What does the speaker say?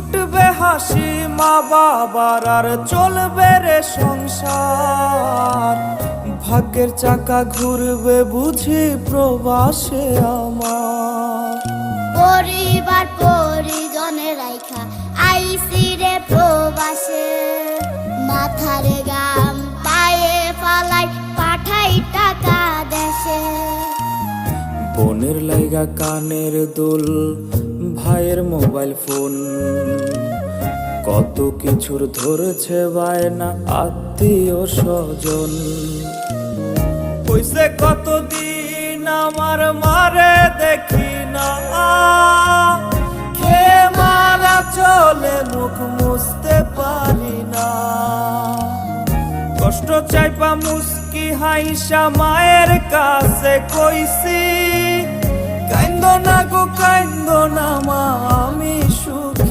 ফুটবে হাসি মা বাবার আর চলবে রে সংসার। ভাগ্যের চাকা ঘুরবে বুঝি প্রবাসে আমার। পরিবার পরিজনের রাইখা আইসি রে প্রবাসে, মাথার গাম পায়ে ফালাই পাঠাই টাকা দেশে। বোনের লাইগা কানের দুল, ভাইয়ের মোবাইল ফোন, কত কিছুর ধরছে বায়না আত্মীয় স্বজন। কইছে কতদিন আমার মারে দেখি না, খেয়ে মারা চলে মুখ মুছতে পারি না। কষ্ট চাইপা মুস্কি হাইসা মায়ের কাছে কইছি, কাইন্দ না গো কাইন্দ না মা, আমি